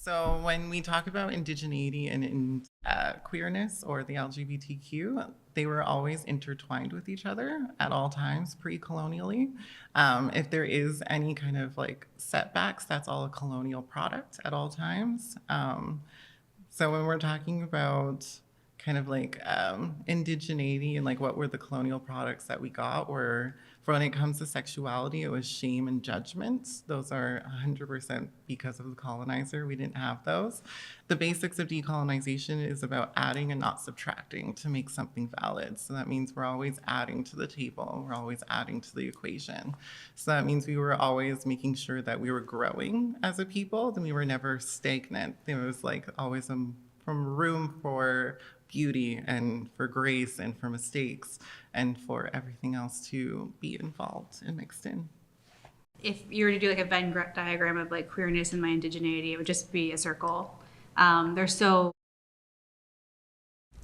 So when we talk about indigeneity and queerness or the LGBTQ, they were always intertwined with each other at all times pre-colonially. If there is any kind of like setbacks, that's all a colonial product at all times. So when we're talking about kind of like indigeneity and like what were the colonial products that we got were, for when it comes to sexuality, it was shame and judgment. Those are 100% because of the colonizer. We didn't have those. The basics of decolonization is about adding and not subtracting to make something valid. So that means we're always adding to the table. We're always adding to the equation. So that means we were always making sure that we were growing as a people, and we were never stagnant. There was like always some room for beauty and for grace and for mistakes and for everything else to be involved and mixed in. If you were to do like a Venn diagram of like queerness and my indigeneity, it would just be a circle. They're so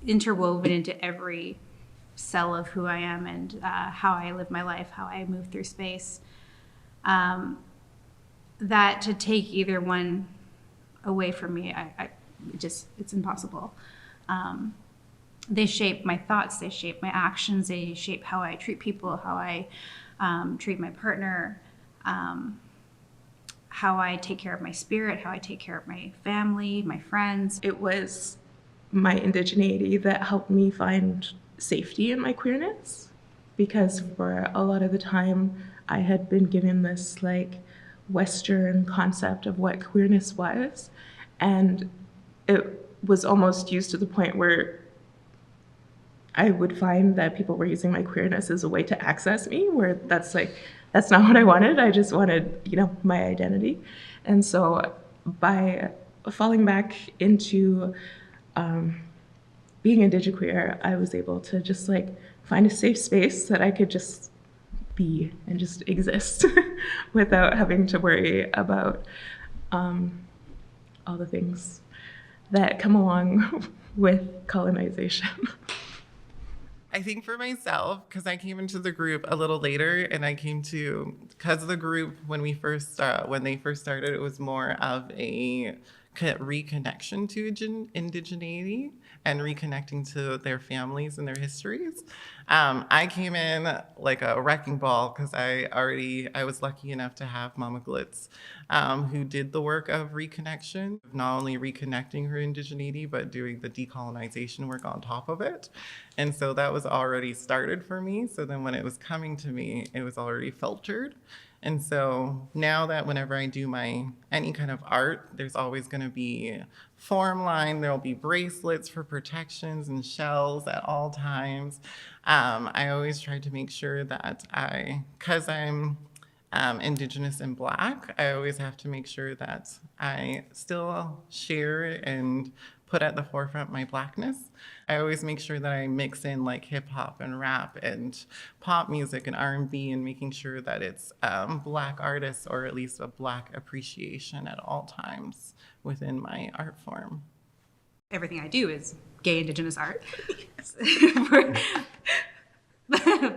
interwoven into every cell of who I am and how I live my life, how I move through space. That to take either one away from me, it's impossible. They shape my thoughts, they shape my actions, they shape how I treat people, how I treat my partner, how I take care of my spirit, how I take care of my family, my friends. It was my indigeneity that helped me find safety in my queerness, because for a lot of the time I had been given this like Western concept of what queerness was, and it was almost used to the point where I would find that people were using my queerness as a way to access me, where that's not what I wanted. I just wanted, my identity. And so by falling back into being indigiqueer, I was able to just like find a safe space that I could just be and just exist without having to worry about all the things that come along with colonization. I think for myself, because I came into the group a little later, and I came to, because of the group when they first started, it was more of a reconnection to indigeneity and reconnecting to their families and their histories. I came in like a wrecking ball because I was lucky enough to have Mama Glitz, who did the work of reconnection, not only reconnecting her indigeneity, but doing the decolonization work on top of it. And so that was already started for me. So then when it was coming to me, it was already filtered. And so now that whenever I do any kind of art, there's always going to be form line, there'll be bracelets for protections and shells at all times. I always try to make sure that because I'm Indigenous and Black, I always have to make sure that I still share and put at the forefront my Blackness. I always make sure that I mix in like hip hop and rap and pop music and R&B, and making sure that it's Black artists, or at least a Black appreciation at all times within my art form. Everything I do is gay Indigenous art.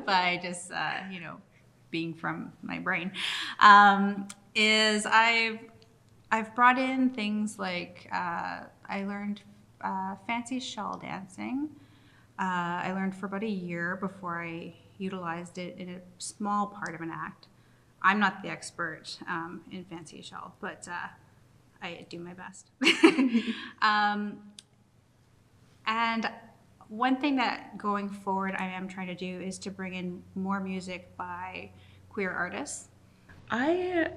By just, being from my brain, is I've brought in things like I learned fancy shawl dancing. I learned for about a year before I utilized it in a small part of an act. I'm not the expert in fancy shawl, but I do my best. And one thing that going forward I am trying to do is to bring in more music by queer artists. I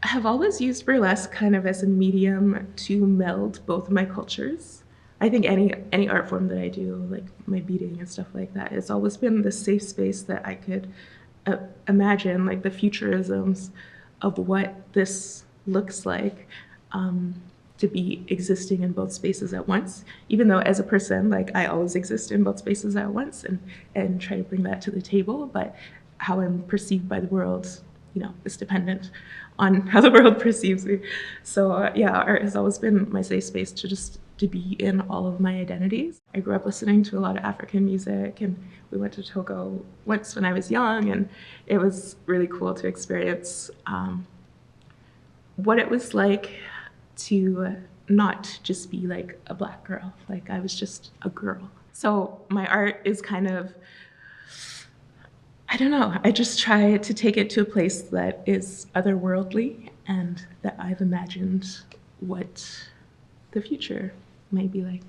have always used burlesque kind of as a medium to meld both of my cultures. I think any art form that I do, like my beading and stuff like that, it's always been the safe space that I could imagine, like the futurisms of what this looks like, to be existing in both spaces at once. Even though as a person, like I always exist in both spaces at once and try to bring that to the table, but how I'm perceived by the world, is dependent on how the world perceives me. So art has always been my safe space to be in all of my identities. I grew up listening to a lot of African music, and we went to Togo once when I was young, and it was really cool to experience what it was like to not just be like a Black girl, like I was just a girl. So my art is kind of, I don't know, I just try to take it to a place that is otherworldly and that I've imagined what the future might be like.